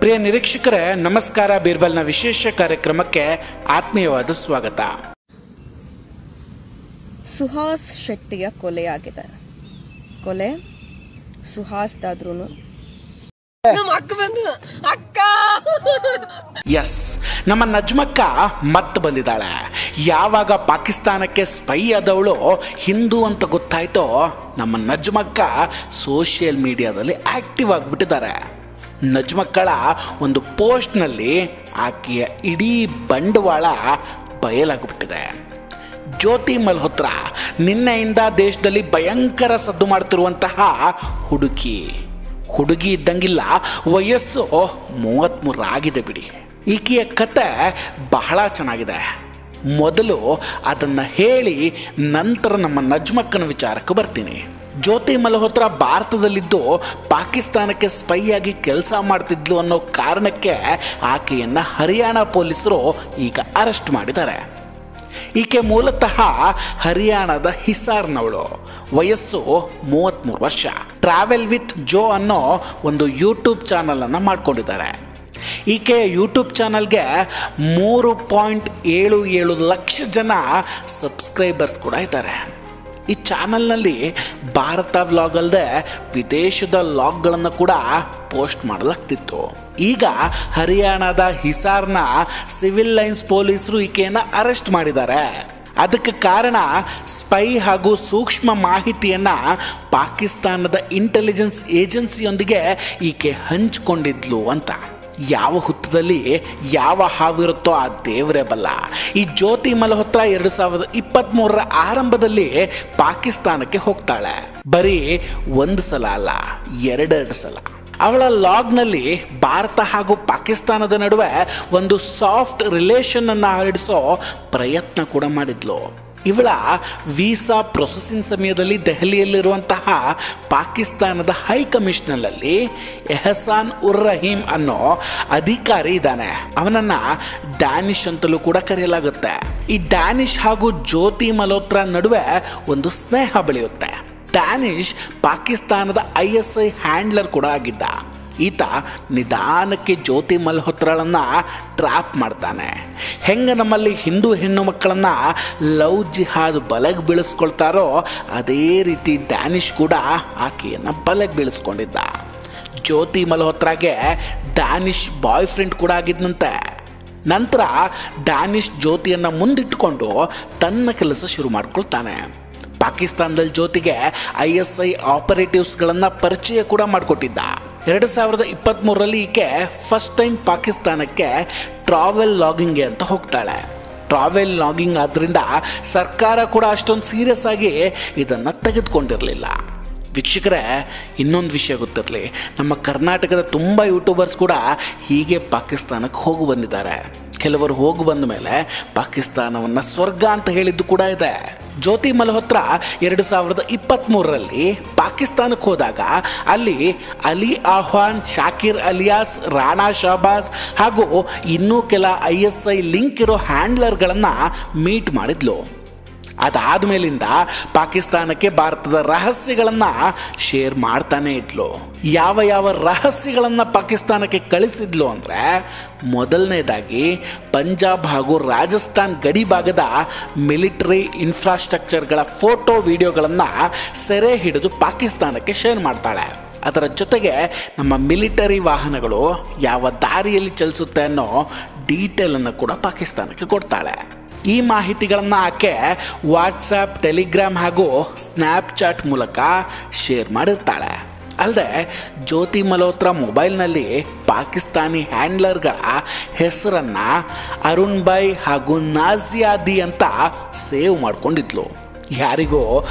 ಪ್ರಿಯ ನಿರೀಕ್ಷಕರೇ ನಮಸ್ಕಾರ. ಬೀರ್ಬಲ್ನ ವಿಶೇಷ ಕಾರ್ಯಕ್ರಮಕ್ಕೆ ಆತ್ಮೀಯವಾದ ಸ್ವಾಗತ. ಸುಹಾಸ್ ಶೆಟ್ಟಿಯ ಕೊಲೆಯಾಗಿದೆ. ಕೊಲೆ ಸುಹಾಸ್ದಾದ್ರೂ ಎಸ್, ನಮ್ಮ ನಜ್ಮಕ್ಕ ಮತ್ತೆ ಬಂದಿದ್ದಾಳೆ. ಯಾವಾಗ ಪಾಕಿಸ್ತಾನಕ್ಕೆ ಸ್ಪೈ ಆದವಳು ಹಿಂದೂ ಅಂತ ಗೊತ್ತಾಯ್ತೋ ನಮ್ಮ ನಜ್ಮಕ್ಕ ಸೋಷಿಯಲ್ ಮೀಡಿಯಾದಲ್ಲಿ ಆಕ್ಟಿವ್ ಆಗಿಬಿಟ್ಟಿದ್ದಾರೆ. ನಜ್ಮಕ್ಕಳ ಒಂದು ಪೋಸ್ಟ್ನಲ್ಲಿ ಆಕೆಯ ಇಡೀ ಬಂಡವಾಳ ಬಯಲಾಗ್ಬಿಟ್ಟಿದೆ. ಜ್ಯೋತಿ ಮಲ್ಹೋತ್ರಾ ನಿನ್ನೆಯಿಂದ ದೇಶದಲ್ಲಿ ಭಯಂಕರ ಸದ್ದು ಮಾಡ್ತಿರುವಂತಹ ಹುಡುಗಿ ಇದ್ದಂಗಿಲ್ಲ, ವಯಸ್ಸು 33 ಆಗಿದೆ ಬಿಡಿ. ಈಕೆಯ ಕತೆ ಬಹಳ ಚೆನ್ನಾಗಿದೆ. ಮೊದಲು ಅದನ್ನು ಹೇಳಿ ನಂತರ ನಮ್ಮ ನಜ್ಮಕ್ಕನ ವಿಚಾರಕ್ಕೆ ಬರ್ತೀನಿ. ಜ್ಯೋತಿ ಮಲ್ಹೋತ್ರಾ ಭಾರತದಲ್ಲಿದ್ದು ಪಾಕಿಸ್ತಾನಕ್ಕೆ ಸ್ಪೈ ಆಗಿ ಕೆಲಸ ಮಾಡ್ತಿದ್ಲು ಅನ್ನೋ ಕಾರಣಕ್ಕೆ ಆಕೆಯನ್ನು ಹರಿಯಾಣ ಪೊಲೀಸರು ಈಗ ಅರೆಸ್ಟ್ ಮಾಡಿದ್ದಾರೆ. ಈಕೆ ಮೂಲತಃ ಹರಿಯಾಣದ ಹಿಸಾರ್ನವಳು. ವಯಸ್ಸು 33 ವರ್ಷ. ಟ್ರಾವೆಲ್ ವಿತ್ ಜೋ ಅನ್ನೋ ಒಂದು ಯೂಟ್ಯೂಬ್ ಚಾನಲನ್ನು ಮಾಡ್ಕೊಂಡಿದ್ದಾರೆ. ಈಕೆಯ ಯೂಟ್ಯೂಬ್ ಚಾನಲ್ಗೆ 3.77 ಲಕ್ಷ ಜನ ಸಬ್ಸ್ಕ್ರೈಬರ್ಸ್ ಕೂಡ ಇದ್ದಾರೆ. ಈ ಚಾನಲ್ನಲ್ಲಿ ಭಾರತ ವ್ಲಾಗ್ ಅಲ್ಲದೆ ವಿದೇಶದ ವ್ಲಾಗ್ಗಳನ್ನು ಕೂಡ ಪೋಸ್ಟ್ ಮಾಡಲಾಗ್ತಿತ್ತು. ಈಗ ಹರಿಯಾಣದ ಹಿಸಾರ್ನ ಸಿವಿಲ್ ಲೈನ್ಸ್ ಪೊಲೀಸರು ಈಕೆಯನ್ನು ಅರೆಸ್ಟ್ ಮಾಡಿದ್ದಾರೆ. ಅದಕ್ಕೆ ಕಾರಣ ಸ್ಪೈ ಹಾಗೂ ಸೂಕ್ಷ್ಮ ಮಾಹಿತಿಯನ್ನು ಪಾಕಿಸ್ತಾನದ ಇಂಟೆಲಿಜೆನ್ಸ್ ಏಜೆನ್ಸಿಯೊಂದಿಗೆ ಈಕೆ ಹಂಚಿಕೊಂಡಿದ್ಲು ಅಂತ. ಯಾವ ಹುತ್ತದಲ್ಲಿ ಯಾವ ಹಾವಿರುತ್ತೋ ಆ ದೇವರೇ ಬಲ್ಲ. ಈ ಜ್ಯೋತಿ ಮಲ್ಹೋತ್ರಾ 2023 ಆರಂಭದಲ್ಲಿ ಪಾಕಿಸ್ತಾನಕ್ಕೆ ಹೋಗ್ತಾಳೆ. ಬರೀ ಒಂದು ಸಲ ಅಲ್ಲ, 2 ಸಲ. ಅವಳ ಲಾಗ್ನಲ್ಲಿ ಭಾರತ ಹಾಗೂ ಪಾಕಿಸ್ತಾನದ ನಡುವೆ ಒಂದು ಸಾಫ್ಟ್ ರಿಲೇಷನ್ ಅನ್ನು ಹರಡಿಸೋ ಪ್ರಯತ್ನ ಕೂಡ ಮಾಡಿದ್ಲು. ಇವಳ ವೀಸಾ ಪ್ರೊಸೆಸಿಂಗ್ ಸಮಯದಲ್ಲಿ ದೆಹಲಿಯಲ್ಲಿರುವಂತಹ ಪಾಕಿಸ್ತಾನದ ಹೈ ಕಮಿಷನರಲ್ಲಿ ಎಹಸಾನ್ ಉರ್ ರಹೀಮ್ ಅನ್ನೋ ಅಧಿಕಾರಿ ಇದ್ದಾನೆ. ಅವನನ್ನು ಡ್ಯಾನಿಶ್ ಅಂತಲೂ ಕೂಡ ಕರೆಯಲಾಗುತ್ತೆ. ಈ ಡ್ಯಾನಿಶ್ ಹಾಗೂ ಜ್ಯೋತಿ ಮಲ್ಹೋತ್ರಾ ನಡುವೆ ಒಂದು ಸ್ನೇಹ ಬೆಳೆಯುತ್ತೆ. ಡ್ಯಾನಿಶ್ ಪಾಕಿಸ್ತಾನದ ISI ಹ್ಯಾಂಡ್ಲರ್ ಕೂಡ ಆಗಿದ್ದ. ಈತ ನಿಧಾನಕ್ಕೆ ಜ್ಯೋತಿ ಮಲ್ಹೋತ್ರಾಳನ್ನು ಟ್ರ್ಯಾಪ್ ಮಾಡ್ತಾನೆ. ಹೆಂಗೆ ನಮ್ಮಲ್ಲಿ ಹಿಂದೂ ಹೆಣ್ಣು ಮಕ್ಕಳನ್ನು ಲವ್ ಜಿಹಾದ್ ಬಲೆಗೆ ಬೀಳಿಸ್ಕೊಳ್ತಾರೋ ಅದೇ ರೀತಿ ಡ್ಯಾನಿಶ್ ಕೂಡ ಆಕೆಯನ್ನು ಬಲೆಗೆ ಬೀಳಿಸ್ಕೊಂಡಿದ್ದ. ಜ್ಯೋತಿ ಮಲ್ಹೋತ್ರಾಗೆ ಡ್ಯಾನಿಶ್ ಬಾಯ್ ಫ್ರೆಂಡ್ ಕೂಡ ಆಗಿದ್ದಂತೆ. ನಂತರ ಡ್ಯಾನಿಶ್ ಜ್ಯೋತಿಯನ್ನು ಮುಂದಿಟ್ಟುಕೊಂಡು ತನ್ನ ಕೆಲಸ ಶುರು ಮಾಡ್ಕೊಳ್ತಾನೆ. ಪಾಕಿಸ್ತಾನದಲ್ಲಿ ಜ್ಯೋತಿಗೆ ISI ಆಪರೇಟಿವ್ಸ್ಗಳನ್ನು ಪರಿಚಯ ಕೂಡ ಮಾಡಿಕೊಟ್ಟಿದ್ದ. 2023ರಲ್ಲಿ ಈಕೆ ಫಸ್ಟ್ ಟೈಮ್ ಪಾಕಿಸ್ತಾನಕ್ಕೆ ಟ್ರಾವೆಲ್ ಲಾಗಿಂಗ್ಗೆ ಅಂತ ಹೋಗ್ತಾಳೆ. ಟ್ರಾವೆಲ್ ಲಾಗಿಂಗ್ ಆದ್ದರಿಂದ ಸರ್ಕಾರ ಕೂಡ ಅಷ್ಟೊಂದು ಸೀರಿಯಸ್ ಆಗಿ ಇದನ್ನು ತೆಗೆದುಕೊಂಡಿರಲಿಲ್ಲ. ವೀಕ್ಷಕರೇ, ಇನ್ನೊಂದು ವಿಷಯ ಗೊತ್ತಿರಲಿ, ನಮ್ಮ ಕರ್ನಾಟಕದ ತುಂಬ ಯೂಟ್ಯೂಬರ್ಸ್ ಕೂಡ ಹೀಗೆ ಪಾಕಿಸ್ತಾನಕ್ಕೆ ಹೋಗಿ ಬಂದಿದ್ದಾರೆ. ಕೆಲವರು ಹೋಗಿ ಬಂದ ಮೇಲೆ ಪಾಕಿಸ್ತಾನವನ್ನು ಸ್ವರ್ಗ ಅಂತ ಹೇಳಿದ್ದು ಕೂಡ ಇದೆ. ಜ್ಯೋತಿ ಮಲ್ಹೋತ್ರಾ 2023ರಲ್ಲಿ ಪಾಕಿಸ್ತಾನಕ್ಕೆ ಹೋದಾಗ ಅಲ್ಲಿ ಅಲಿ ಆಹ್ವಾನ್, ಶಾಕಿರ್ ಅಲಿಯಾಸ್, ರಾಣಾ ಶಹಬಾಜ್ ಹಾಗೂ ಇನ್ನೂ ಕೆಲ ISI ಲಿಂಕ್ ಇರೋ ಹ್ಯಾಂಡ್ಲರ್ಗಳನ್ನು ಮೀಟ್ ಮಾಡಿದ್ಲು. ಅದಾದ ಮೇಲಿಂದ ಪಾಕಿಸ್ತಾನಕ್ಕೆ ಭಾರತದ ರಹಸ್ಯಗಳನ್ನು ಶೇರ್ ಮಾಡ್ತಾನೆ ಇದ್ಲು. ಯಾವ ರಹಸ್ಯಗಳನ್ನು ಪಾಕಿಸ್ತಾನಕ್ಕೆ ಕಳಿಸಿದ್ಲು ಅಂದರೆ, ಮೊದಲನೇದಾಗಿ ಪಂಜಾಬ್ ಹಾಗೂ ರಾಜಸ್ಥಾನ್ ಗಡಿ ಭಾಗದ ಮಿಲಿಟರಿ ಇನ್ಫ್ರಾಸ್ಟ್ರಕ್ಚರ್ಗಳ ಫೋಟೋ ವಿಡಿಯೋಗಳನ್ನು ಸೆರೆ ಹಿಡಿದು ಪಾಕಿಸ್ತಾನಕ್ಕೆ ಶೇರ್ ಮಾಡ್ತಾಳೆ. ಅದರ ಜೊತೆಗೆ ನಮ್ಮ ಮಿಲಿಟರಿ ವಾಹನಗಳು ಯಾವ ದಾರಿಯಲ್ಲಿ ಚಲಿಸುತ್ತೆ ಅನ್ನೋ ಡೀಟೇಲನ್ನು ಕೂಡ ಪಾಕಿಸ್ತಾನಕ್ಕೆ ಕೊಡ್ತಾಳೆ. ಈ ಮಾಹಿತಿಗಳನ್ನು ಆಕೆ ವಾಟ್ಸಪ್, ಟೆಲಿಗ್ರಾಮ್ ಹಾಗೂ ಸ್ನ್ಯಾಪ್ಚಾಟ್ ಮೂಲಕ ಶೇರ್ ಮಾಡಿರ್ತಾಳೆ. ಅಲ್ಲದೆ ಜ್ಯೋತಿ ಮಲ್ಹೋತ್ರಾ ಮೊಬೈಲ್ನಲ್ಲಿ ಪಾಕಿಸ್ತಾನಿ ಹ್ಯಾಂಡ್ಲರ್ಗಳ ಹೆಸರನ್ನು ಅರುಣ್ ಬೈ ಹಾಗೂ ನಾಜಿಯಾದಿ ಅಂತ ಸೇವ್ ಮಾಡ್ಕೊಂಡಿದ್ಲು. ಯಾರಿಗೂ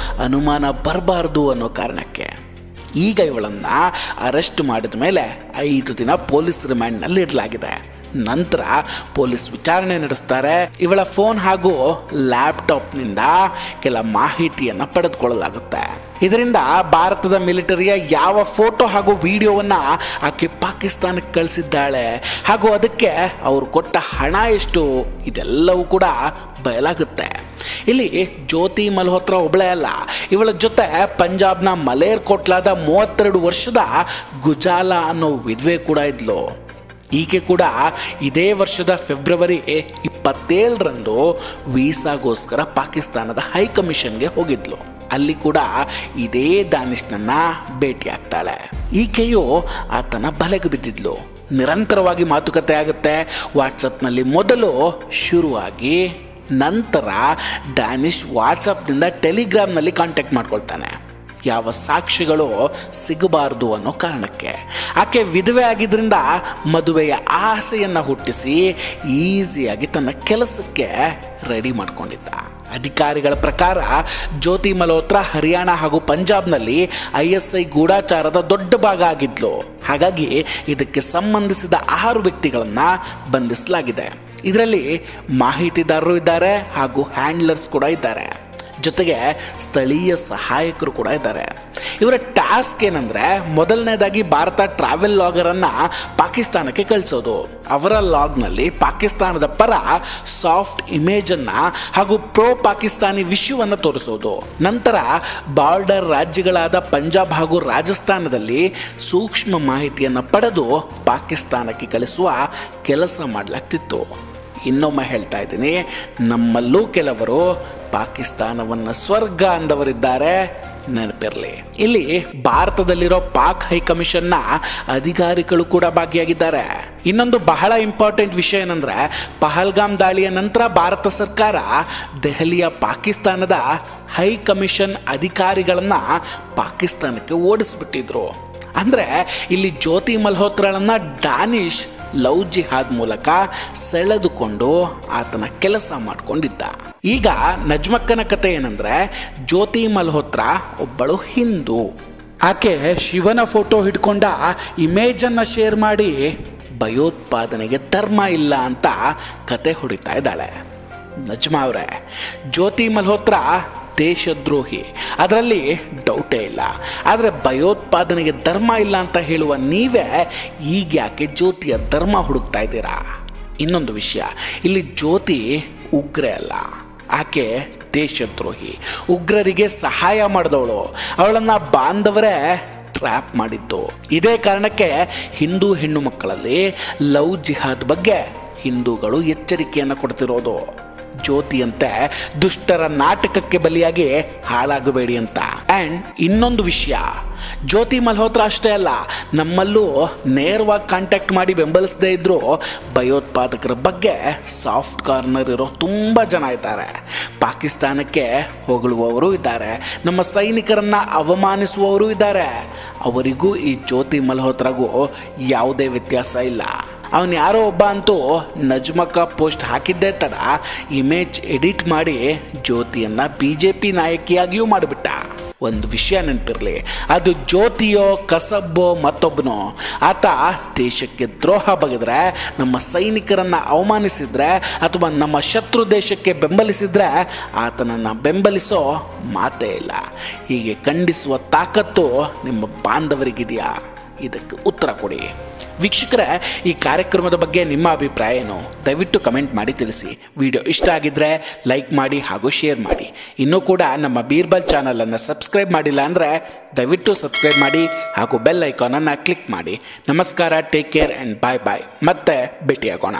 ಅನುಮಾನ ಬರಬಾರ್ದು ಅನ್ನೋ ಕಾರಣಕ್ಕೆ. ಈಗ ಇವಳನ್ನು ಅರೆಸ್ಟ್ ಮಾಡಿದ ಮೇಲೆ 5 ದಿನ ಪೊಲೀಸ್ ರಿಮಾಂಡ್ನಲ್ಲಿ ಇಡಲಾಗಿದೆ. ನಂತರ ಪೊಲೀಸ್ ವಿಚಾರಣೆ ನಡೆಸ್ತಾರೆ. ಇವಳ ಫೋನ್ ಹಾಗೂ ಲ್ಯಾಪ್ಟಾಪ್ನಿಂದ ಕೆಲ ಮಾಹಿತಿಯನ್ನು ಪಡೆದುಕೊಳ್ಳಲಾಗುತ್ತೆ. ಇದರಿಂದ ಭಾರತದ ಮಿಲಿಟರಿಯ ಯಾವ ಫೋಟೋ ಹಾಗೂ ವಿಡಿಯೋವನ್ನು ಆಕೆ ಪಾಕಿಸ್ತಾನಕ್ಕೆ ಕಳಿಸಿದ್ದಾಳೆ ಹಾಗೂ ಅದಕ್ಕೆ ಅವರು ಕೊಟ್ಟ ಹಣ ಎಷ್ಟು, ಇದೆಲ್ಲವೂ ಕೂಡ ಬಯಲಾಗುತ್ತೆ. ಇಲ್ಲಿ ಜ್ಯೋತಿ ಮಲ್ಹೋತ್ರಾ ಒಬ್ಬಳೇ ಅಲ್ಲ, ಇವಳ ಜೊತೆ ಪಂಜಾಬ್ನ ಮಲೇರ್ ಕೋಟ್ಲಾದ 32 ವರ್ಷದ ಗುಜಾಲ ಅನ್ನೋ ವಿಧವೆ ಕೂಡ ಇದ್ಲು. ಈಕೆ ಕೂಡ ಇದೇ ವರ್ಷದ ಫೆಬ್ರವರಿ 27ರಂದು ವೀಸಾಗೋಸ್ಕರ ಪಾಕಿಸ್ತಾನದ ಹೈಕಮಿಷನ್ಗೆ ಹೋಗಿದ್ಲು. ಅಲ್ಲಿ ಕೂಡ ಇದೇ ದಾನಿಷ್ನನ್ನ ಭೇಟಿಯಾಗ್ತಾಳೆ. ಈಕೆಯು ಆತನ ಬಲೆಗೆ ಬಿದ್ದಿದ್ಲು. ನಿರಂತರವಾಗಿ ಮಾತುಕತೆ ಆಗುತ್ತೆ. ವಾಟ್ಸಪ್ನಲ್ಲಿ ಮೊದಲು ಶುರುವಾಗಿ ನಂತರ ಡ್ಯಾನಿಶ್ ವಾಟ್ಸಪ್ನಿಂದ ಟೆಲಿಗ್ರಾಮ್ನಲ್ಲಿ ಕಾಂಟ್ಯಾಕ್ಟ್ ಮಾಡ್ಕೊಳ್ತಾನೆ. ಯಾವ ಸಾಕ್ಷಿಗಳು ಸಿಗಬಾರದು ಅನ್ನೋ ಕಾರಣಕ್ಕೆ. ಆಕೆ ವಿಧವೆ ಆಗಿದ್ದರಿಂದ ಮದುವೆಯ ಆಸೆಯನ್ನು ಹುಟ್ಟಿಸಿ ಈಸಿಯಾಗಿ ತನ್ನ ಕೆಲಸಕ್ಕೆ ರೆಡಿ ಮಾಡ್ಕೊಂಡಿದ್ದ. ಅಧಿಕಾರಿಗಳ ಪ್ರಕಾರ ಜ್ಯೋತಿ ಮಲ್ಹೋತ್ರಾ ಹರಿಯಾಣ ಹಾಗೂ ಪಂಜಾಬ್ನಲ್ಲಿ ISI ಗೂಢಾಚಾರದ ದೊಡ್ಡ ಭಾಗ ಆಗಿದ್ಲು. ಹಾಗಾಗಿ ಇದಕ್ಕೆ ಸಂಬಂಧಿಸಿದ 6 ವ್ಯಕ್ತಿಗಳನ್ನು ಬಂಧಿಸಲಾಗಿದೆ. ಇದರಲ್ಲಿ ಮಾಹಿತಿದಾರರು ಇದ್ದಾರೆ ಹಾಗೂ ಹ್ಯಾಂಡ್ಲರ್ಸ್ ಕೂಡ ಇದ್ದಾರೆ. ಜೊತೆಗೆ ಸ್ಥಳೀಯ ಸಹಾಯಕರು ಕೂಡ ಇದ್ದಾರೆ. ಇವರ ಟಾಸ್ಕ್ ಏನಂದ್ರೆ, ಮೊದಲನೇದಾಗಿ ಭಾರತ ಟ್ರಾವೆಲ್ ಲಾಗರನ್ನು ಪಾಕಿಸ್ತಾನಕ್ಕೆ ಕಳಿಸೋದು. ಅವರ ಲಾಗ್ನಲ್ಲಿ ಪಾಕಿಸ್ತಾನದ ಪರ ಸಾಫ್ಟ್ ಇಮೇಜನ್ನು ಹಾಗೂ ಪ್ರೋ ಪಾಕಿಸ್ತಾನಿ ವಿಷಯವನ್ನು ತೋರಿಸೋದು. ನಂತರ ಬಾರ್ಡರ್ ರಾಜ್ಯಗಳಾದ ಪಂಜಾಬ್ ಹಾಗೂ ರಾಜಸ್ಥಾನದಲ್ಲಿ ಸೂಕ್ಷ್ಮ ಮಾಹಿತಿಯನ್ನು ಪಡೆದು ಪಾಕಿಸ್ತಾನಕ್ಕೆ ಕಳಿಸುವ ಕೆಲಸ ಮಾಡಲಾಗ್ತಿತ್ತು. ಇನ್ನೊಮ್ಮೆ ಹೇಳ್ತಾ ಇದ್ದೀನಿ, ನಮ್ಮಲ್ಲೂ ಕೆಲವರು ಪಾಕಿಸ್ತಾನವನ್ನು ಸ್ವರ್ಗ ಅಂದವರಿದ್ದಾರೆ, ನೆನಪಿರಲಿ. ಇಲ್ಲಿ ಭಾರತದಲ್ಲಿರೋ ಪಾಕ್ ಹೈಕಮಿಷನ್ನ ಅಧಿಕಾರಿಗಳು ಕೂಡ ಭಾಗಿಯಾಗಿದ್ದಾರೆ. ಇನ್ನೊಂದು ಬಹಳ ಇಂಪಾರ್ಟೆಂಟ್ ವಿಷಯ ಏನಂದ್ರೆ, ಪಹಲ್ಗಾಮ್ ದಾಳಿಯ ನಂತರ ಭಾರತ ಸರ್ಕಾರ ದೆಹಲಿಯ ಪಾಕಿಸ್ತಾನದ ಹೈಕಮಿಷನ್ ಅಧಿಕಾರಿಗಳನ್ನ ಪಾಕಿಸ್ತಾನಕ್ಕೆ ಓಡಿಸ್ಬಿಟ್ಟಿದ್ರು. ಅಂದರೆ ಇಲ್ಲಿ ಜ್ಯೋತಿ ಮಲ್ಹೋತ್ರಾಳನ್ನ ಡ್ಯಾನಿಶ್ ಲವ್ ಜಿಹಾದ್ ಮೂಲಕ ಸೆಳೆದುಕೊಂಡು ಆತನ ಕೆಲಸ ಮಾಡಿಕೊಂಡಿದ್ದ. ಈಗ ನಜ್ಮಕ್ಕನ ಕತೆ ಏನಂದ್ರೆ, ಜ್ಯೋತಿ ಮಲ್ಹೋತ್ರಾ ಒಬ್ಬಳು ಹಿಂದೂ. ಆಕೆ ಶಿವನ ಫೋಟೋ ಹಿಡ್ಕೊಂಡ ಇಮೇಜನ್ನು ಶೇರ್ ಮಾಡಿ ಭಯೋತ್ಪಾದನೆಗೆ ಧರ್ಮ ಇಲ್ಲ ಅಂತ ಕತೆ ಹೊಡಿತಾ ಇದ್ದಾಳೆ. ನಜ್ಮಾ ಅವರೇ, ಜ್ಯೋತಿ ಮಲ್ಹೋತ್ರಾ ದೇಶದ್ರೋಹಿ, ಅದರಲ್ಲಿ ಡೌಟೇ ಇಲ್ಲ. ಆದರೆ ಭಯೋತ್ಪಾದನೆಗೆ ಧರ್ಮ ಇಲ್ಲ ಅಂತ ಹೇಳುವ ನೀವೇ ಈಗ ಯಾಕೆ ಜ್ಯೋತಿಯ ಧರ್ಮ ಹುಡುಕ್ತಾ ಇದ್ದೀರಾ? ಇನ್ನೊಂದು ವಿಷಯ, ಇಲ್ಲಿ ಜ್ಯೋತಿ ಉಗ್ರೆ ಅಲ್ಲ, ಆಕೆ ದೇಶದ್ರೋಹಿ. ಉಗ್ರರಿಗೆ ಸಹಾಯ ಮಾಡಿದವಳು. ಅವಳನ್ನು ಬಾಂಧವರೇ ಟ್ರ್ಯಾಪ್ ಮಾಡಿದ್ದು. ಇದೇ ಕಾರಣಕ್ಕೆ ಹಿಂದೂ ಹೆಣ್ಣು ಮಕ್ಕಳಲ್ಲಿ ಲವ್ ಜಿಹಾದ್ ಬಗ್ಗೆ ಹಿಂದೂಗಳು ಎಚ್ಚರಿಕೆಯನ್ನು ಕೊಡ್ತಿರೋದು. ಜ್ಯೋತಿಯಂತೆ ದುಷ್ಟರ ನಾಟಕಕ್ಕೆ ಬಲಿಯಾಗಿ ಹಾಳಾಗಬೇಡಿ ಅಂತ. ಆ್ಯಂಡ್ ಇನ್ನೊಂದು ವಿಷಯ, ಜ್ಯೋತಿ ಮಲ್ಹೋತ್ರಾ ಅಷ್ಟೇ ಅಲ್ಲ, ನಮ್ಮಲ್ಲೂ ನೇರವಾಗಿ ಕಾಂಟ್ಯಾಕ್ಟ್ ಮಾಡಿ ಬೆಂಬಲಿಸದೇ ಇದ್ದರೂ ಭಯೋತ್ಪಾದಕರ ಬಗ್ಗೆ ಸಾಫ್ಟ್ ಕಾರ್ನರ್ ಇರೋ ತುಂಬ ಜನ ಇದ್ದಾರೆ. ಪಾಕಿಸ್ತಾನಕ್ಕೆ ಹೊಗಳುವವರು ಇದ್ದಾರೆ, ನಮ್ಮ ಸೈನಿಕರನ್ನು ಅವಮಾನಿಸುವವರು ಇದ್ದಾರೆ. ಅವರಿಗೂ ಈ ಜ್ಯೋತಿ ಮಲ್ಹೋತ್ರಾಗೂ ಯಾವುದೇ ವ್ಯತ್ಯಾಸ ಇಲ್ಲ. ಅವನು ಯಾರೋ ಒಬ್ಬ ಅಂತೂ ನಜ್ಮಕ್ಕ ಪೋಸ್ಟ್ ಹಾಕಿದ್ದೇ ತಡ ಇಮೇಜ್ ಎಡಿಟ್ ಮಾಡಿ ಜ್ಯೋತಿಯನ್ನು BJP ನಾಯಕಿಯಾಗಿಯೂ ಮಾಡಿಬಿಟ್ಟ. ಒಂದು ವಿಷಯ ನೆನಪಿರಲಿ, ಅದು ಜ್ಯೋತಿಯೋ ಕಸಬ್ಬೋ ಮತ್ತೊಬ್ಬನೋ, ಆತ ದೇಶಕ್ಕೆ ದ್ರೋಹ ಬಗೆದ್ರೆ, ನಮ್ಮ ಸೈನಿಕರನ್ನು ಅವಮಾನಿಸಿದ್ರೆ ಅಥವಾ ನಮ್ಮ ಶತ್ರು ದೇಶಕ್ಕೆ ಬೆಂಬಲಿಸಿದ್ರೆ ಆತನನ್ನು ಬೆಂಬಲಿಸೋ ಮಾತೇ ಇಲ್ಲ. ಹೀಗೆ ಖಂಡಿಸುವ ತಾಕತ್ತು ನಿಮ್ಮ ಬಾಂಧವರಿಗಿದೆಯಾ? ಇದಕ್ಕೆ ಉತ್ತರ ಕೊಡಿ. ವೀಕ್ಷಕರೇ, ಈ ಕಾರ್ಯಕ್ರಮದ ಬಗ್ಗೆ ನಿಮ್ಮ ಅಭಿಪ್ರಾಯ ಏನು? ದಯವಿಟ್ಟು ಕಮೆಂಟ್ ಮಾಡಿ ತಿಳಿಸಿ. ವಿಡಿಯೋ ಇಷ್ಟ ಆಗಿದ್ದರೆ ಲೈಕ್ ಮಾಡಿ ಹಾಗೂ ಶೇರ್ ಮಾಡಿ. ಇನ್ನೂ ಕೂಡ ನಮ್ಮ ಬೀರ್ಬಲ್ ಚಾನಲನ್ನು ಸಬ್ಸ್ಕ್ರೈಬ್ ಮಾಡಿಲ್ಲ ಅಂದರೆ ದಯವಿಟ್ಟು ಸಬ್ಸ್ಕ್ರೈಬ್ ಮಾಡಿ ಹಾಗೂ ಬೆಲ್ ಐಕಾನನ್ನು ಕ್ಲಿಕ್ ಮಾಡಿ. ನಮಸ್ಕಾರ, ಟೇಕ್ ಕೇರ್ ಆ್ಯಂಡ್ ಬಾಯ್ ಬಾಯ್. ಮತ್ತೆ ಭೇಟಿಯಾಗೋಣ.